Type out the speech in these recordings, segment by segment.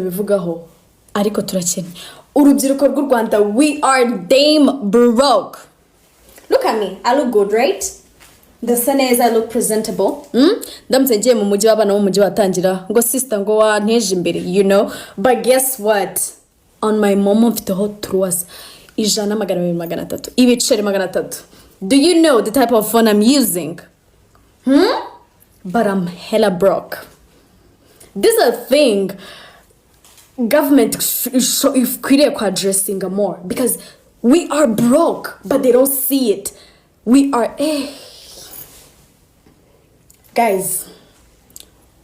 bivugaho ariko turakennye urubyiruko rw'u Rwanda we are damn broke. Look at me, I look good, right? Ndasa neza, I look presentable. Ndamutse ngiye mu mujyi w'abana mu mujyi watangira ngo sister ngo wanteje imbere, you know. But guess what? On my mom mfiteho truas ijana magana abiri magana atatu ibiceri magana atatu. Do you know the type of phone I'm using? But I'm hella broke. This is a thing government ikwiriye ku addressing more because we are broke but they don't see it. We are guys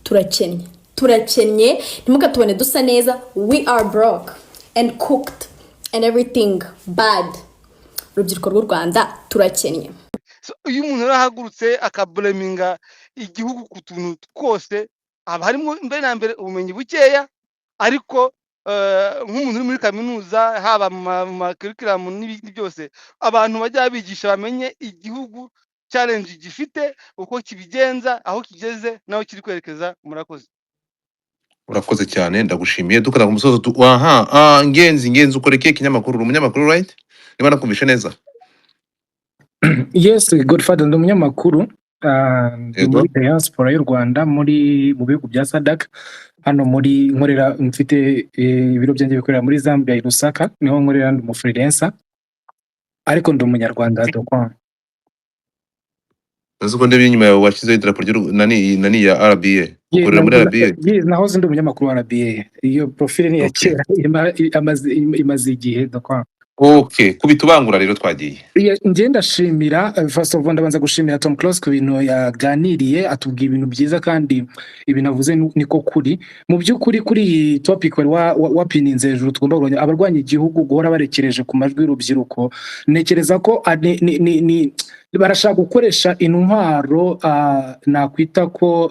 turakennye ntimukatubone dusa neza. We are broke and cooked and everything bad. Urubyiruko rw'u Rwanda turakennye. Iyo umuntu arahagurutse akableminga igihugu ku tuntu twose aba harimo mbere na mbere ubumenyi bukeya, ariko nk'umuntu uri muri kaminuza haba mu curriculum n'ibindi byose abantu bajya bigisha bamenye igihugu challenge gifite uko kibigenza aho kigeze naho kiri kwerekeza. Urakoze cyane ndagushimiye dukora ku musozo ngenzi ukoreke ikinyamakuru umunyamakuru right niba nakumvishe neza. Yes, Godfather ndi umunyamakuru muri diaspora y'u Rwanda mu bihugu bya SADC. Hano muri nkorera mfite ibiro byanjye bikorera muri Zambia i Lusaka, niho nkorera ndi freelancer ariko ndi umunyarwanda dokwa. Nazo ndebe inyuma yawe washize idarapo nani ya RBA ukorera muri RBA. Yes, naho ndi umunyamakuru wa RBA. Iyo profile ni ya kera imaze igihe dokwa. Okay, kubitubangura rero twagiye. Nje ndashimira first of all ndabanza gushimira Tom Close ku bintu yaganiriye atubwiye ibintu byiza kandi ibintu avuze niko kuri. Mu by'ukuri kuri iyi topic wapininze hejuru tugomba kurwanya abarwanya igihugu guhora barekereje ku majwi y'urubyiruko. Nekereza ko barashaka gukoresha intwaro nakwita ko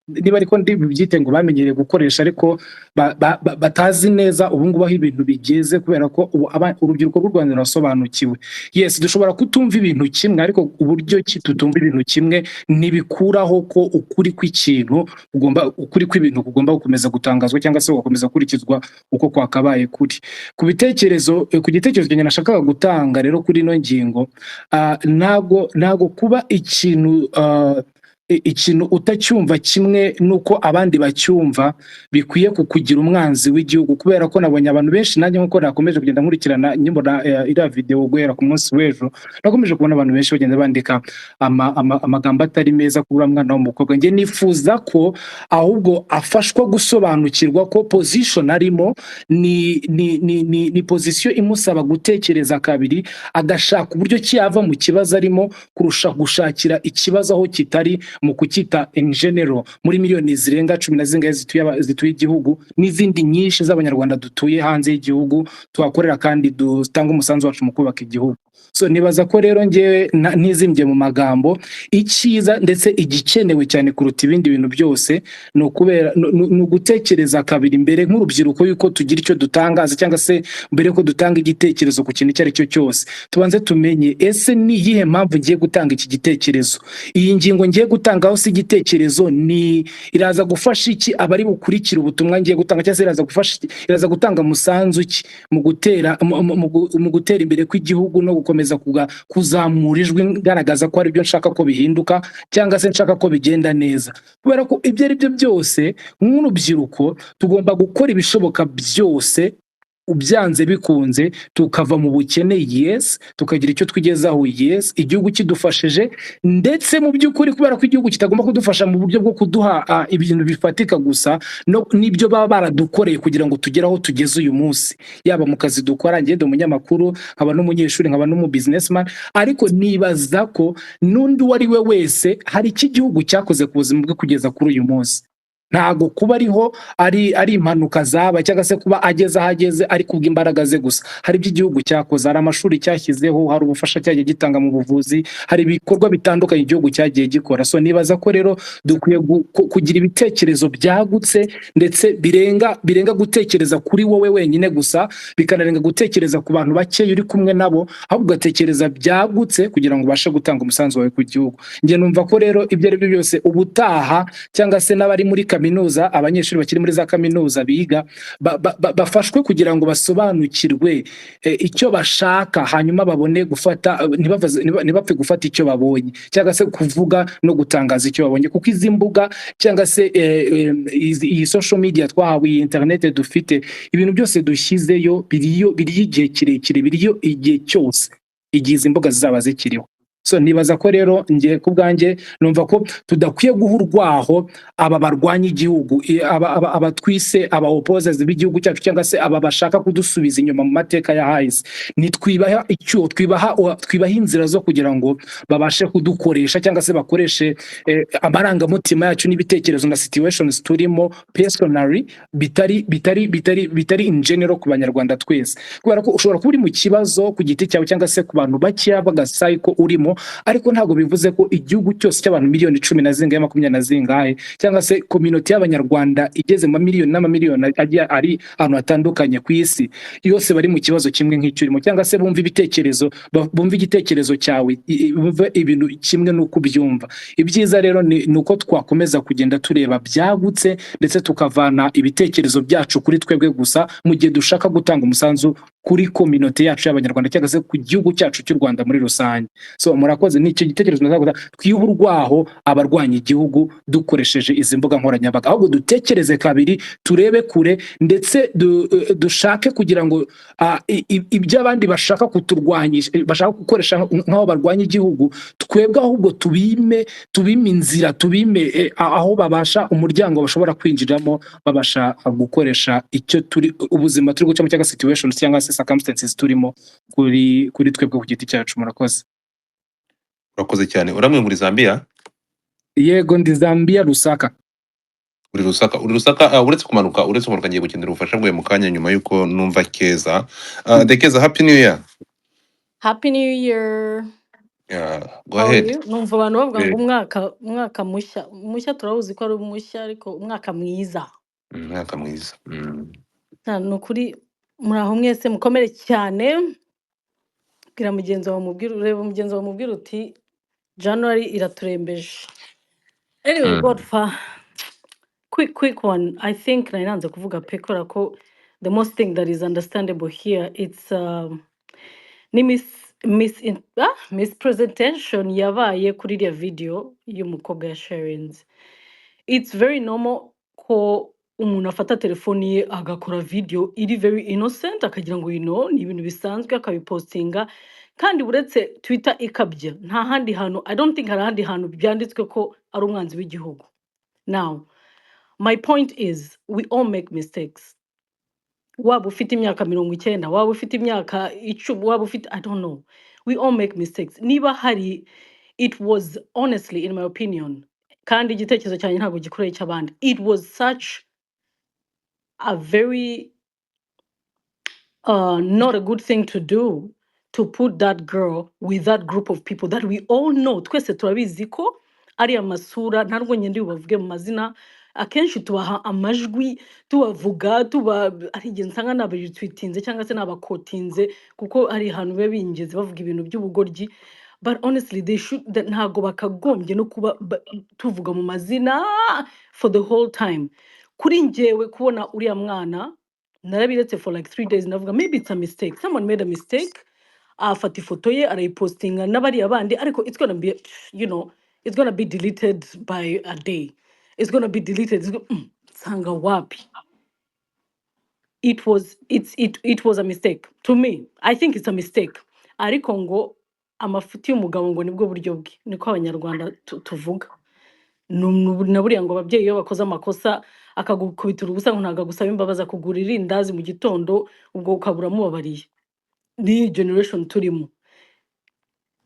niba ariko byite ngo bamenyereye gukoresha ariko batazi neza ubu ngubu aho ibintu bigeze, kubera ko urubyiruko rw'u Rwanda rurasobanukiwe. Yes, dushobora kutumva ibintu kimwe ariko uburyo tutumva ibintu kimwe ntibikuraho ko ukuri kw'ibintu kugomba gukomeza gutangazwa cyangwa se gukomeza kurikizwa uko kwakabaye kuri. Ku gitekerezo cyanjye nashakaga gutanga rero kuri ino ngingo, ntago kuba ikintu utacyumva kimwe nuko abandi bacyumva bikwiye kukugira umwanzi w'igihugu, kubera ko nabonye abantu benshi nanjye nkuko nakomeje kugenda nkurikirana nyibona iriya video guhera ku munsi w'ejo, nakomeje kubona abantu benshi bagenda bandika amagambo atari meza kuri mwana w'umukobwa. Nge nifuza ko ahubwo afashwa gusobanukirwa ko position arimo ni position imusaba gutekereza kabiri, agashaka uburyo kiyava mu kibazo arimo kurusha gushakira ikibazo aho kitari mu kukita in general. Muri miliyoni zirenga 10 zituye igihugu n'izindi nyinshi z'abanyarwanda dutuye hanze y'igihugu twakorera kandi dutanga umusanzu wacu mu kubaka igihugu. So nibaza ko rero ngewe ntizimbye mu magambo icyiza ndetse igikenewe cyane kuruta ibindi bintu byose no kubera no gutekereza kabiri mbere nk'urubyiruko yuko tugira icyo dutangaza, cyangwa se mbere ko dutanga igitekerezo ku kintu cyari cyo cyose tubanze tumenye ese ni yihe mpamvu ngiye gutanga iki gitekerezo. Iyi ngingo ngiye gutangaho si igitekerezo ni iraza gufasha iki abari bukurikira ubutumwa ngiye gutanga, cyangwa se iraza gutanga musanzu ki mu gutera imbere kw'igihugu no gukomeza kuzamura ijwi ngaragaza ko ari byo nshaka ko bihinduka cyangwa se nshaka ko bigenda neza. Kubera ko ibyo ari byo byose nk'urubyiruko tugomba gukora ibishoboka byose ubyanze bikunze tukava mu bukene, yes, tukagira icyo twigezaho, yes, igihugu kidufashije ndetse mu by'ukuri kubera ko igihugu kitagomba kudufasha mu buryo bwo kuduha ibintu bifatika gusa n'ibyo baba baradukoreye kugira ngo tugere aho tugeze uyu munsi, yaba mu kazi dukora. Ngende umunyamakuru nkaba n'umunyeshuri nkaba n'umubusinessman, ariko nibaza ko n'undi wari we wese hari iki gihugu cyakoze ku buzima bwe kugeza kuri uyu munsi. Ntago kuba ariho ari impanuka zaba cyangwa se kuba ageze ari kubw'imbaraga ze gusa. Hari iby'igihugu cyakoze, hari amashuri cyashyizeho, hari ubufasha cyagiye gitanga mu buvuzi, hari ibikorwa bitandukanye igihugu cyagiye gikora. So nibaza ko rero dukwiye kugira ibitekerezo byagutse ndetse birenga gutekereza kuri wowe wenyine gusa, bikanarenga gutekereza ku bantu bake uri kumwe nabo, ahubwo ugatekereza byagutse kugira ngo ubashe gutanga umusanzu wawe ku gihugu. Nge numva ko rero ibyo ari byo byose ubutaha cyangwa se n'abari muri kaminuza, abanyeshuri bakiri muri za kaminuza biga bafashwe kugira ngo basobanukirwe icyo bashaka, hanyuma babone gufata ntibapfe gufata icyo babonye cyangwa se kuvuga no gutangaza icyo babonye, kuko izi mbuga cyangwa se iyi social media twahawe, iyi internet dufite, ibintu byose dushyizeyo biriyo igihe kirekire, biriyo igihe cyose igihe izi mbuga zizaba zikiriho. So nibaza ko rero nge ku bwanjye numva ko tudakwiye guha urwaho aba barwanya igihugu, aba twise aba opposers b'igihugu cyacu, cyangwa se aba bashaka kudusubiza inyuma mu mateka ya hahise. Nitwibaha icyo twibaha inzira zo kugira ngo babashe kudukoresha, cyangwa se bakoreshe amarangamutima yacu n'ibitekerezo na situations turimo personally bitari in general ku banyarwanda twese, kubera ko ushobora kuba uri mu kibazo ku giti cyawe cyangwa se ku bantu bakeya bagasaye ko urimo, ariko ntabwo bivuze ko igihugu cyose cy'abantu miliyoni 10 na zingahe 20 na zingahe, cyangwa se community y'abanyarwanda igeze mu miliyoni n'amamiliyoni ari ahantu hatandukanye ku isi, yose bari mu kibazo kimwe nk'icyo urimo, cyangwa se bumva igitekerezo cyawe, bumva ibintu kimwe n'uko ubyumva. Ibyiza rero ni uko twakomeza kugenda tureba byagutse, ndetse tukavana ibitekerezo byacu kuri twebwe gusa, mu gihe dushaka gutanga umusanzu kuri community yacu y'abanyarwanda, cyangwa se ku gihugu cyacu cy'u Rwanda muri rusange. So murakoze, nicyo gitekerezo nazaguza, twiyuburwaho abarwanya igihugu dukoresheje izi mbuga nkoranyambaga, ahubwo dutekereze kabiri, turebe kure, ndetse dushake kugira ngo ibyo abandi bashaka kuturwanyisha, bashaka gukoresha nk'aho barwanya igihugu, twebwe ahubwo tubime inzira, tubime aho babasha, umuryango bashobora kwinjiramo, babasha gukoresha icyo ubuzima turi gucamo, cyangwa situations cyangwa se circumstances turimo kuri twebwe ku giti cyacu. Murakoze. urakoze cyane. Uramwe muri Zambia? Yego, ndi Zambia, Lusaka. Uri Lusaka, uretse kumanuka ngiye gukenera ubufasha bwawe mu kanya nyuma yuko numva Keza. Dekeza, happy new year. Happy New Year. Yeah, go How are ahead. you? Numva abantu bavuga ngo Eh, umwaka mushya turawuzi ko ari mushya, ariko umwaka mwiza. Mwaka mwiza. Ni ukuri muri aho mwese mukomere cyane. Bwira mugenzi wawe mubwira uti January iraturembeje. Anyway, Godfa, quick one. I think naranze kuvuga pe kubera ko the most thing that is understandable here, it's ni mispresentation yabaye kuri iriya video y'umukobwa ya sharinze. It's very normal ko umuntu afata telefoni ye agakora video iri very innocent, akagira ngo ni ibintu bisanzwe, akabipostinga, kandi buretse Twitter ikabya, nta handi hantu, I don't think hari ahandi hantu byanditswe ko ari umwanzi w'igihugu. Now, my point is, we all make mistakes. Waba ufite imyaka 90, waba ufite imyaka 10, waba ufite, I don't know, we all make mistakes. Niba hari, it was honestly, in my opinion, kandi igitekerezo cyane ntabwo gikoreye cy'abandi, it was such a very not a good thing to do, to put that girl with that group of people that we all know. Twese turabizi ko ari amasura, ntarwo nyende ubavuge mu mazina, akenshi tubaha amajwi, tubavuga, ari igihe nsanga nabaritwitinze cyangwa se nabakotinze, kuko ari ahantu biba bingeze bavuga ibintu by'ubugoryi. But honestly, they should, ntago bakagombye no kuba tuvuga mu mazina for the whole time. Kuri njyewe kubona uriya mwana narabiretse for like 3 days, navuga maybe it's a mistake, someone made a mistake, afata ifoto ye arayipostinga n'abariya bandi, ariko it's gonna be, it's gonna be deleted by a day, it's gonna be deleted, sanga wapi. It was a mistake to me. I think it's a mistake. Ariko ngo amafuti y'umugabo ngo nibwo buryo bwe, niko abanyarwanda tuvuga. Naburiya ngo ababyeyi iyo bakoze amakosa akagukubitira ubusa ngo ntago gusaba imbabazi, akugura irindazi mu gitondo, ubwo ukabura mubabariye. Ni generation turimo.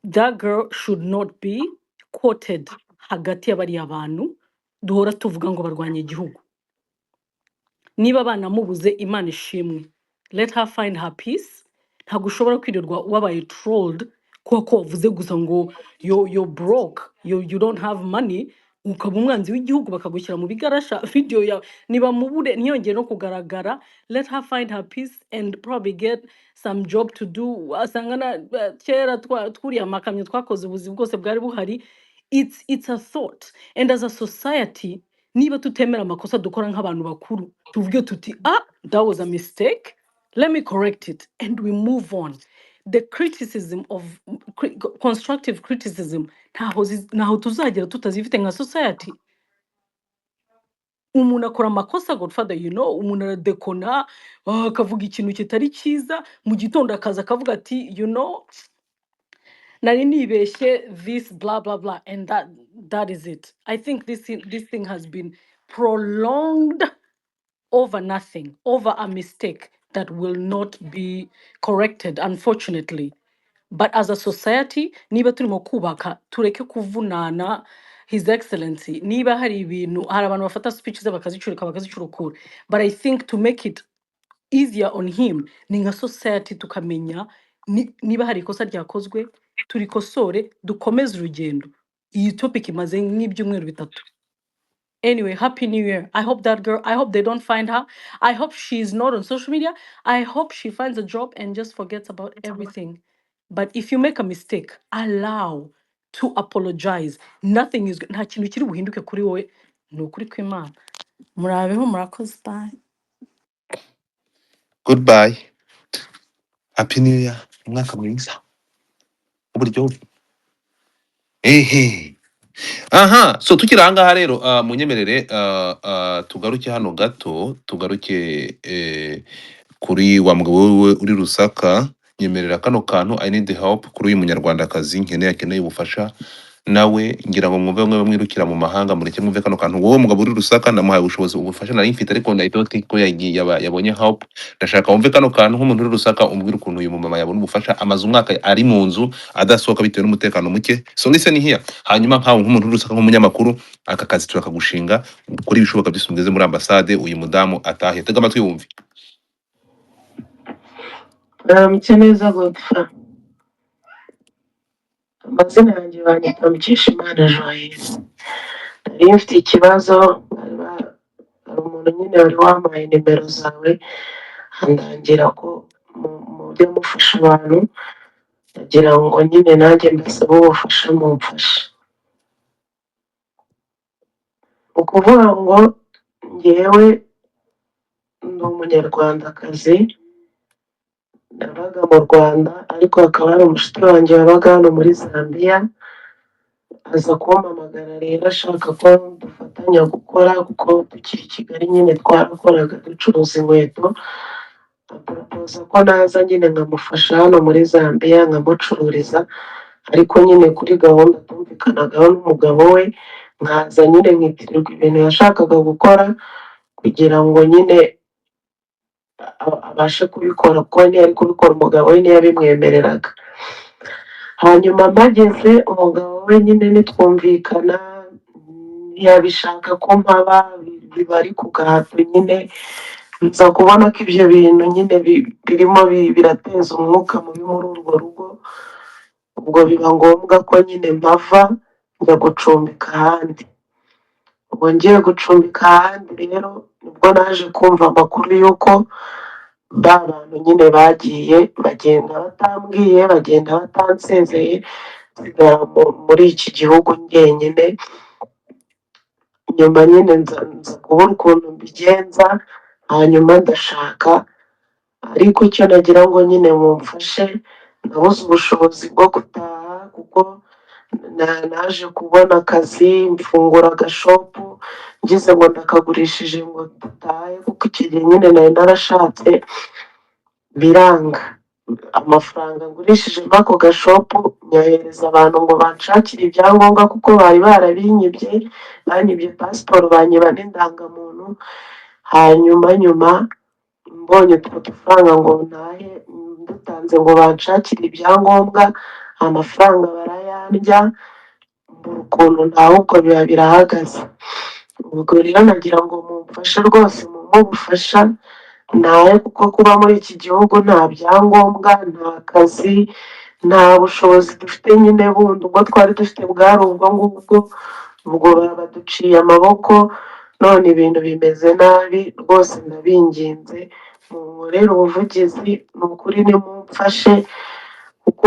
That girl should not be quoted hagati y'abari abantu duhora tuvuga ngo barwanye igihugu. Niba abana mubuze, Imana ishimwe, let her find her peace. Ntago ushobora kwirirwa wabaye trolled kuko wavuze gusa ngo you're broke, you don't have money, ukaba umwanzi w'igihugu, bakagushyira mu bigarasha video ya niba mubure ntiyongeye no kugaragara. Let her find her peace and probably get some job to do. Asangana kera twuriya makamyo twakoze ubuzi bwose bwari buhari. It's a thought, and as a society niba tutemera amakosa dukora nk'abantu bakuru tuvuge tuti that was a mistake, let me correct it and we move on. The criticism of constructive criticism ntaho tuzagera tutazifite nka society. Umuntu akora amakosa Godfather, umuntu aradekona akavuga ikintu kitari cyiza, mu gitondo akaza akavuga ati nari nibeshye this blah blah blah, and that is it. I think this thing has been prolonged over nothing, over a mistake that will not be corrected, unfortunately. But as a society, niba turimo kubaka tureke kuvunana. His Excellency, niba hari abantu bafata speeches bakazicurukura, but I think to make it easier on him, ni nka society tukamenya niba hari ikosa ryakozwe turikosore, dukomeze urugendo. Iyi topic imaze nk'ibyumweru bitatu. Anyway, Happy New Year. I hope that girl, I hope they don't find her. I hope she's not on social media. I hope she finds a job and just forgets about everything. But if you make a mistake, allow to apologize. Nothing is nta kintu kiri buhinduke kuri wowe, ni ukuri kw'Imana. Murabeho, murakoze. Bye. Goodbye. Happy New Year. Umwaka mwiza. Uburyo. Ehe. Aha, so tukiri ahangaha rero munyemerere tugaruke hano gato, tugaruke kuri wa mugabo wewe uri Rusaka. Nyemerera kano kantu I need help kuri uyu munyarwandakazi akeneye ubufasha, nawe ngira ngo mwumve mwe mwirukira mu mahanga mureke mwumve kano kantu. Wowe mugabo uri Rusaka ndamuhaye ubushobozi ubufasha nari mfite, ariko I don't think ko yabonye help. Ndashaka wumve kano kantu nk'umuntu uri Rusaka, umbwira ukuntu uyu mumama yabona ubufasha, amaze umwaka ari mu nzu adasohoka bitewe n'umutekano muke. So listen here, hanyuma nkawe nk'umuntu uri Rusaka nk'umunyamakuru, aka kazi turakagushinga, ukora ibishoboka byose mugeze muri ambasade uyu mudamu atahe. Tega amatwi wumve. Mcheneza Godfrey. Amazina yanjye banyita Mukeshimana Joyeuse. Nari mfite ikibazo, hari umuntu nyine wari wampaye nimero zawe andangira ko mu byo mufasha abantu, ndagira ngo nyine nanjye mbasaba ubufasha mumfashe. Ukuvuga ngo njyewe ndi umunyarwandakazi, nabaga mu Rwanda, ariko hakaba hari umushuti wanjye wabaga hano muri Zambia, aza kumpamagara rero ashaka ko dufatanya gukora, kuko tukiri i Kigali nyine twarakoraga ducuruza inkweto, aporopoza ko naza nyine nkamufasha hano muri Zambia nkamucururiza, ariko nyine kuri gahunda tumvikanagaho n'umugabo we, nkaza nyine nkitirirwa ibintu yashakaga gukora kugira ngo nyine abashe kubikora, kuko ntiyari kubikora umugabo we ntiyabimwemereraga. Hanyuma mpageze umugabo we nyine nitwumvikana, ntiyabishaka ko mpaba, biba ari ku gahato nyine, nza kubona ko ibyo bintu nyine birimo birateza umwuka mubi muri urwo rugo, ubwo biba ngombwa ko nyine mpava njya gucumbika ahandi. Ubwo ngiye gucumbika ahandi rero nibwo naje kumva amakuru y'uko ba bantu nyine bagiye bagenda batambwiye, bagenda batansezeye, nsigara muri iki gihugu njyenyine. Nyuma nyine nza kubura ukuntu mbigenza, hanyuma ndashaka, ariko icyo nagira ngo nyine mumfashe, nabuze ubushobozi bwo gutaha kuko naje kubona akazi, mfungura agashopu, ngize ngo ndakagurishije ngo dutahe, kuko icyo gihe nyine nari narashatse biranga. Amafaranga ngurishije ako gashopu nyohereza abantu ngo banshakire ibyangombwa, kuko bari barabinyibye, banyibye pasiporo, banyiba n'indangamuntu. Hanyuma mbonye utwo dufaranga ngo ntahe dutanze ngo banshakire ibyangombwa, amafaranga barayandya, mbura ukuntu ntawe, ubwo biba birahagaze. Ubwo rero nagira ngo mumfashe rwose, mumpe ubufasha ntahe, kuko kuba muri iki gihugu nta byangombwa, nta kazi, nta bushobozi dufite nyine bundi, ubwo twari dufite bwari ubwo ngubwo, ubwo baduciye amaboko, none ibintu bimeze nabi rwose. Ndabinginze munkorere ubuvugizi, ni ukuri nimumfashe, kuko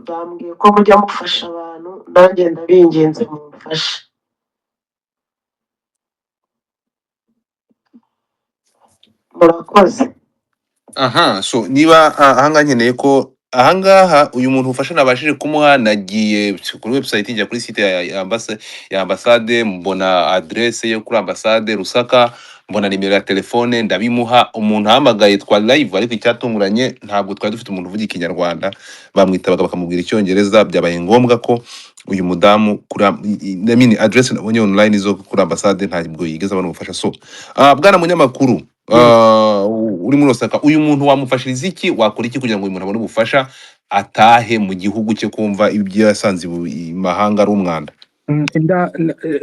bambwiye ko mujya mufasha abantu, nanjye ndabinginze mumfashe. murakoze. aha so niba ahangaha nkeneye ko ahangaha uyu muntu ufasha nabashije kumuha, nagiye kuri website njya kuri site ya ambasade, mbona adresse yo kuri ambasade Rusaka, mbona nimero ya telefone ndabimuha. Umuntu ahamagaye twa live, ariko icyatunguranye ntabwo twari dufite umuntu uvuga ikinyarwanda, bamwitabaga bakamubwira icyongereza. Byabaye ngombwa ko uyu mudamu kuri address nabonye online zo kuri ambasade ntabwo yigeze abona ubufasha. So bwana munyamakuru, uri muri Osaka, uyu muntu wamufashiriza iki, wakora iki kugira ngo uyu muntu abone ubufasha atahe mu gihugu cye kumva ibyo yasanze imahanga ari umwanda?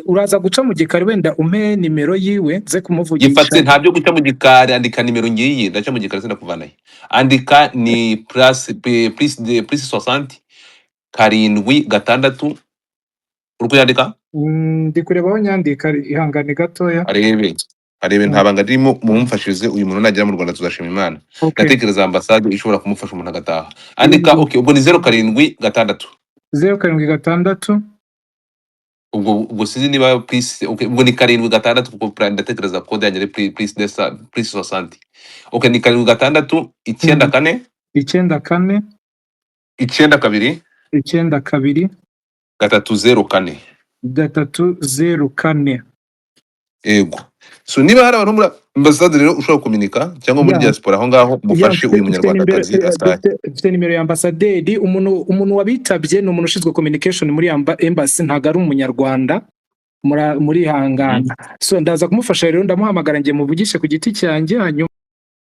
Uraza guca mu gikari wenda umpe nimero yiwe nze kumuvugisha. Yifatse, ntabyo guca mu gikari, andika nimero ngiyi, ndaca mu gikari sindakuvanaye. Andika ni plus 60 7 uri kuyandika? Ndi kureba aho nyandika, ihangane gatoya. Arebe ntabanga ririmo, mumufashirize uyu muntu nagera mu Rwanda tuzashima Imana. Ndatekereza ambasade ishobora kumufasha umuntu agataha. Andika okay, ubwo ni 07 6 ubwo sizi niba please, okay, ubwo ni 7 kuko plan ndatekereza code yanjye please 60. Okay, ni 7 9 4 9 2 304 304. Ego. So niba hari abantu muri ambasade rero ushobora kuminika cyangwa muri diaspora aho ngaho, mufashe uyu munyarwandakazi asaye. Mfite nimero ya ambasaderi, umuntu wabitabye ni umuntu ushinzwe communication muri embassy, ntago ari umunyarwanda, muri hangana. So ndaza kumufasha rero, ndamuhamagara ngiye muvugishe ku giti cyanjye hanyuma